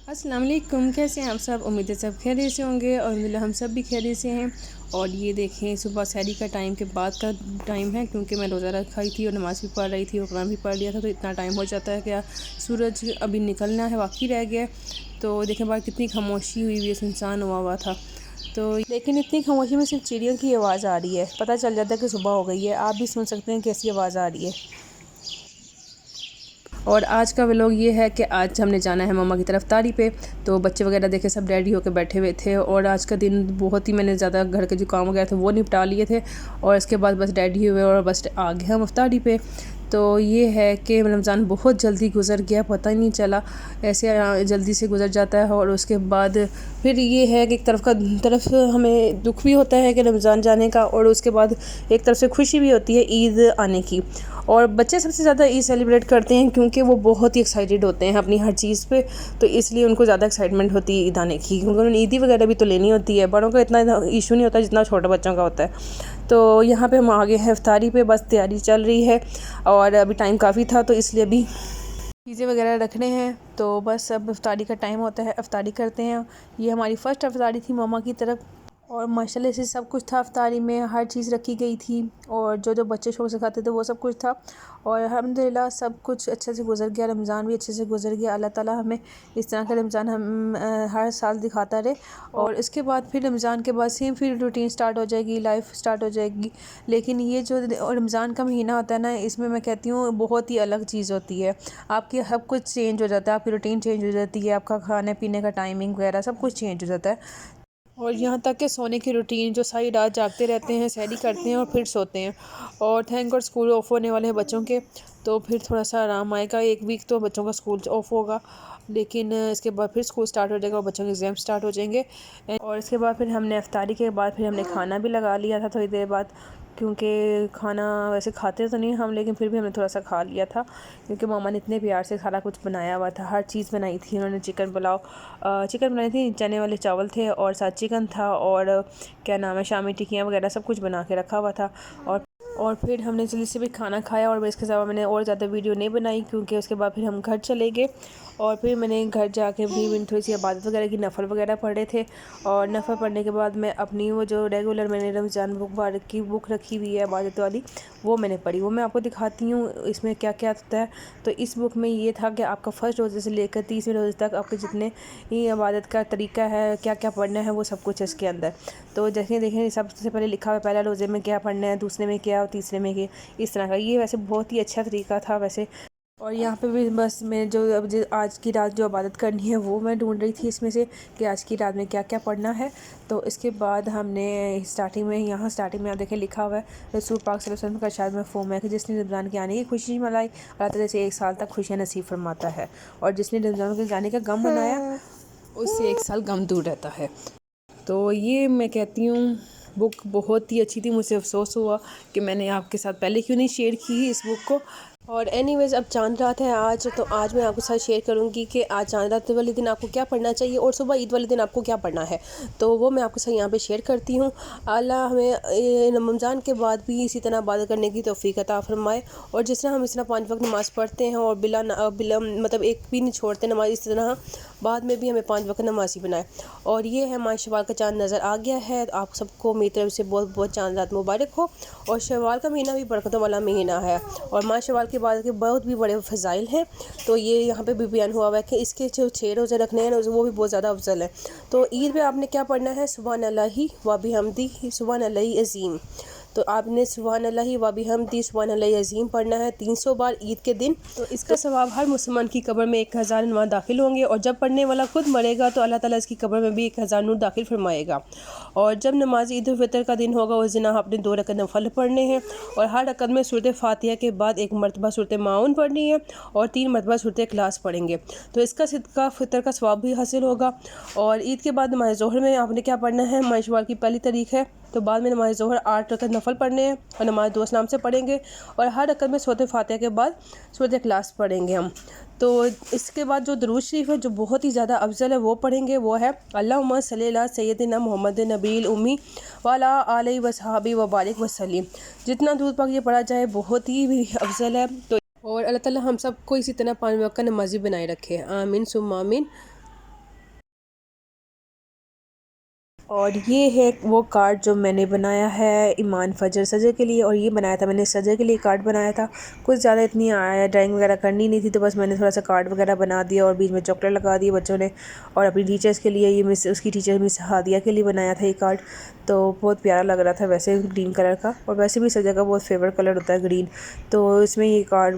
अस्सलाम वालेकुम। कैसे हैं आप सब? उम्मीद है सब खैरियत से होंगे और अल्हम्दुलिल्लाह हम सब भी खैरियत से हैं। और ये देखें, सुबह सहरी का टाइम के बाद का टाइम है, क्योंकि मैं रोज़ा रखाई थी और नमाज़ भी पढ़ रही थी और कुरान भी पढ़ लिया था, तो इतना टाइम हो जाता है कि सूरज अभी निकलना है, बाकी रह गया। तो देखें बाहर कितनी खामोशी हुई हुई है, सुनसान हुआ हुआ था। तो लेकिन इतनी खामोशी में सिर्फ चिड़ियों की आवाज़ आ रही है, पता चल जाता है कि सुबह हो गई है। आप भी सुन सकते हैं कैसी आवाज़ आ रही है। और आज का व्लॉग ये है कि आज हमने जाना है मम्मा की तरफ तारी पे। तो बच्चे वगैरह देखे सब रेडी होकर बैठे हुए थे और आज का दिन बहुत ही मैंने ज़्यादा घर के जो काम वगैरह थे वो निपटा लिए थे और इसके बाद बस रेडी हुए और बस आ गए हम अफ्तारी पे। तो ये है कि रमज़ान बहुत जल्दी गुज़र गया, पता ही नहीं चला, ऐसे जल्दी से गुज़र जाता है। और उसके बाद फिर ये है कि एक तरफ हमें दुख भी होता है कि रमज़ान जाने का, और उसके बाद एक तरफ से खुशी भी होती है ईद आने की। और बच्चे सबसे ज़्यादा ईद सेलिब्रेट करते हैं क्योंकि वो बहुत ही एक्साइटेड होते हैं अपनी हर चीज़ पे, तो इसलिए उनको ज़्यादा एक्साइटमेंट होती है ईद आने की, क्योंकि उन्हें ईदी वगैरह भी तो लेनी होती है। बड़ों का इतना इशू नहीं होता जितना छोटे बच्चों का होता है। तो यहाँ पे हम आगे हैं इफ्तारी पे, बस तैयारी चल रही है और अभी टाइम काफ़ी था तो इसलिए अभी चीज़ें वगैरह रखने हैं। तो बस अब इफ्तारी का टाइम होता है, इफ्तारी करते हैं। ये हमारी फ़र्स्ट इफ्तारी थी मामा की तरफ और माशाल्लाह से सब कुछ था इफ्तारी में, हर चीज़ रखी गई थी और जो जो बच्चे शौक़ से खाते थे वो सब कुछ था। और अल्हम्दुलिल्लाह सब कुछ अच्छे से गुज़र गया, रमज़ान भी अच्छे से गुज़र गया। अल्लाह ताला हमें इस तरह का रमज़ान हम हर साल दिखाता रहे। और इसके बाद फिर रमज़ान के बाद सेम फिर रूटीन स्टार्ट हो जाएगी, लाइफ स्टार्ट हो जाएगी। लेकिन ये जो रमज़ान का महीना होता है ना, इसमें मैं कहती हूँ बहुत ही अलग चीज़ होती है। आपकी सब कुछ चेंज हो जाता है, आपकी रूटीन चेंज हो जाती है, आपका खाने पीने का टाइमिंग वगैरह सब कुछ चेंज हो जाता है। और यहाँ तक कि सोने की रूटीन, जो सारी रात जागते रहते हैं, सहरी करते हैं और फिर सोते हैं। और थैंक गॉड स्कूल ऑफ होने वाले हैं बच्चों के, तो फिर थोड़ा सा आराम आएगा। एक वीक तो बच्चों का स्कूल ऑफ होगा, लेकिन इसके बाद फिर स्कूल स्टार्ट हो जाएगा और बच्चों के एग्ज़ाम स्टार्ट हो जाएंगे। और इसके बाद फिर हमने इफ्तारी के बाद फिर हमने खाना भी लगा लिया था थोड़ी देर बाद, क्योंकि खाना वैसे खाते तो नहीं हम, लेकिन फिर भी हमने थोड़ा सा खा लिया था क्योंकि मामा ने इतने प्यार से सारा कुछ बनाया हुआ था, हर चीज़ बनाई थी उन्होंने। चिकन बनाई थी, चने वाले चावल थे और साथ चिकन था और क्या नाम है शामी टिक्कियाँ वगैरह सब कुछ बना के रखा हुआ था। और फिर हमने जल्दी से भी खाना खाया और इसके अलावा मैंने और ज़्यादा वीडियो नहीं बनाई, क्योंकि उसके बाद फिर हम घर चले गए। और फिर मैंने घर जाके भी मैंने थोड़ी सी इबादत वगैरह की, नफ़ल वगैरह पढ़े थे। और नफ़ल पढ़ने के बाद मैं अपनी वो जो रेगुलर मैंने रमज़ान मुबारक की बुक रखी हुई है इबादत वाली, वो मैंने पढ़ी। वो मैं आपको दिखाती हूँ इसमें क्या क्या होता है। तो इस बुक में ये था कि आपका फ़र्स्ट रोज़े से लेकर 30वें रोज़े तक आपके जितने ही इबादत का तरीका है, क्या क्या पढ़ना है, वो सब कुछ है इसके अंदर। तो जैसे देखें सबसे पहले लिखा हुआ पहला रोज़े में क्या पढ़ना है, दूसरे में क्या और तीसरे में क्या, इस तरह का। ये वैसे बहुत ही अच्छा तरीका था वैसे। और यहाँ पे भी बस मैं जो अब आज की रात जो इबादत करनी है वो मैं ढूंढ रही थी इसमें से कि आज की रात में क्या क्या पढ़ना है। तो इसके बाद हमने स्टार्टिंग में आप देखें लिखा हुआ है रसूल पाक सल्लल्लाहु अलैहि वसल्लम का इरशाद मफ़हूम है कि जिसने रमज़ान के आने की खुशी मनाई, अल्लाह ताला से 1 साल तक खुशियाँ नसीब फरमाता है, और जिसने रमज़ान के जाने का गम मनाया उससे 1 साल गम दूर रहता है। तो ये मैं कहती हूँ बुक बहुत ही अच्छी थी। मुझे अफसोस हुआ कि मैंने आपके साथ पहले क्यों नहीं शेयर की इस बुक को। और एनीवेज़ अब चांद रात है आज, तो आज मैं आपके साथ शेयर करूंगी कि आज चांद रात वाले दिन आपको क्या पढ़ना चाहिए और सुबह ईद वाले दिन आपको क्या पढ़ना है। तो वो मैं आपके साथ यहाँ पे शेयर करती हूँ। अल्लाह हमें रमज़ान के बाद भी इसी तरह इबादत करने की तौफीक अता फरमाए, और जिस तरह हम इस तरह 5 वक्त नमाज़ पढ़ते हैं और बिला मतलब एक भी नहीं छोड़ते नमाज, इस तरह बाद में भी हमें 5 वक्त नमाज़ी बनाए। और ये है माह शवाल का चाँद नज़र आ गया है। आप सबको मेरी तरफ से बहुत बहुत चाँद रात मुबारक हो। और शवाल का महीना भी बरकतों वाला महीना है और माह शवाल के बाद के बहुत भी बड़े फ़ज़ाइल हैं। तो ये यहाँ पे भी बयान हुआ है कि इसके जो 6 रोज़े रखने हैं वो भी बहुत ज़्यादा अफजल है। तो ईद में आपने क्या पढ़ना है, सुभान अल्लाहि व बिहम्दिही सुभान अल्लाहि अज़ीम। तो आपने सुभान अल्लाहि व बिहम्दिही सुभान अल्लाहि अज़ीम पढ़ना है 300 बार ईद के दिन। तो इसका सवाब हर मुसलमान की कब्र में 1000 नूर दाखिल होंगे, और जब पढ़ने वाला खुद मरेगा तो अल्लाह ताला इसकी कब्र में भी 1000 नूर दाखिल फरमाएगा। और जब नमाज ईद उल फितर का दिन होगा उस दिन आपने 2 रकत नफल पढ़ने हैं, और हर रकत में सूरत फातिहा के बाद 1 मरतबा सूरत माउन पढ़नी है और 3 मरतबा सूरत इखलास पढ़ेंगे। तो इसका सदका फितर का सवाब भी हासिल होगा। और ईद के बाद नमाज ज़ोहर में आपने क्या पढ़ना है, माह शवाल की पहली तारीख है, तो बाद में नमाज ज़ोहर 8 रकत नफल पढ़ने हैं और नमाज 2 सलाम से पढ़ेंगे, और हर रकत में सूरत फातिहा के बाद सूरत इखलास पढ़ेंगे हम। तो इसके बाद जो दुरूद शरीफ है जो बहुत ही ज़्यादा अफजल है वो पढ़ेंगे, वो है अल्लाहुम्मा सल्ली अला सय्यदिना मुहम्मद नबील उम्मी वाला आलिहि व सहाबी व बारिक वसल्लिम। जितना दूर पाक ये पढ़ा जाए बहुत ही अफजल है। तो और अल्लाह ताला हम सबको इसी तरह 5 वक्त का नमाजी बनाए रखे। आमीन सुम्मा आमीन। और ये है वो कार्ड जो मैंने बनाया है ईमान फजर सजर के लिए। और ये बनाया था मैंने सजर के लिए कार्ड बनाया था। कुछ ज़्यादा इतनी ड्राइंग वगैरह करनी नहीं थी, तो बस मैंने थोड़ा सा कार्ड वगैरह बना दिया और बीच में चॉकलेट लगा दिए बच्चों ने। और अपनी टीचर्स के लिए, ये मिस उसकी टीचर मिस हादिया के लिए बनाया था ये कार्ड। तो बहुत प्यारा लग रहा था वैसे ग्रीन कलर का, और वैसे भी सजर का बहुत फेवरेट कलर होता है ग्रीन। तो इसमें ये कार्ड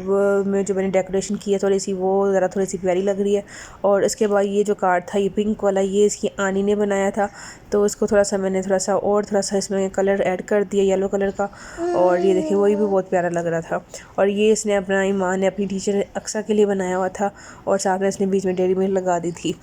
में जो मैंने डेकोरेशन की है थोड़ी सी, वो ज़रा थोड़ी सी प्यारी लग रही है। और इसके बाद ये जो कार्ड था ये पिंक वाला, ये इसकी आनी ने बनाया था। तो इसको थोड़ा सा मैंने थोड़ा सा इसमें कलर ऐड कर दिया येलो कलर का। और ये देखिए वही भी बहुत प्यारा लग रहा था। और ये इसने अपना ईमान ने अपनी टीचर अक्सा के लिए बनाया हुआ था, और साथ में इसने बीच में डेयरी मिल्क लगा दी थी।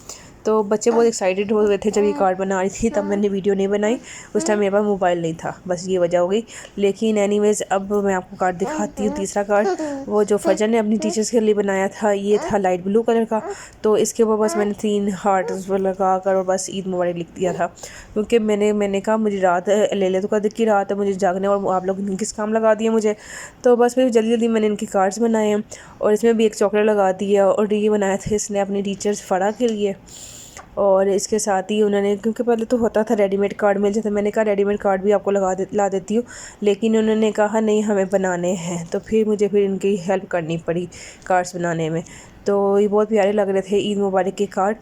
तो बच्चे बहुत एक्साइटेड हो गए थे जब ये कार्ड बना रही थी, तब मैंने वीडियो नहीं बनाई। उस टाइम मेरे पास मोबाइल नहीं था, बस ये वजह हो गई। लेकिन एनीवेज़ अब मैं आपको कार्ड दिखाती हूँ। तीसरा कार्ड वो जो फजर ने अपनी टीचर्स के लिए बनाया था, ये था लाइट ब्लू कलर का। तो इसके ऊपर बस मैंने 3 हार्ट लगा कर और बस ईद मुबारक लिख दिया था, क्योंकि मैंने कहा मुझे रात लैलतुल कद्र की रात है, मुझे जागने, और आप लोग किस काम लगा दिए मुझे। तो बस फिर जल्दी जल्दी मैंने इनके कार्ड्स बनाए हैं, और इसमें भी एक चॉकलेट लगा दी है। और ये बनाया था इसने अपनी टीचर्स फ़रा के लिए। और इसके साथ ही उन्होंने, क्योंकि पहले तो होता था रेडीमेड कार्ड मिल जाता, मैंने कहा रेडीमेड कार्ड भी आपको ला देती हूँ, लेकिन उन्होंने कहा नहीं हमें बनाने हैं। तो फिर मुझे इनकी हेल्प करनी पड़ी कार्ड्स बनाने में। तो ये बहुत प्यारे लग रहे थे ईद मुबारक के कार्ड।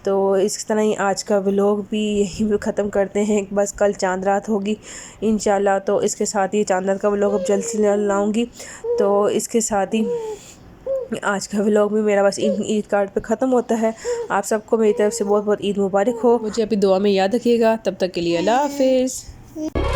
तो इस तरह ही आज का व्लॉग भी यहीं पे ख़त्म करते हैं। बस कल चांद रात होगी इंशाल्लाह, तो इसके साथ ही चांद रात का व्लॉग अब जल्द से जल्द लाऊंगी। तो इसके साथ ही आज का व्लॉग भी मेरा बस ईद कार्ड पे ख़त्म होता है। आप सबको मेरी तरफ से बहुत बहुत ईद मुबारक हो। मुझे अभी दुआ में याद रखिएगा। तब तक के लिए अल्लाह हाफिज़।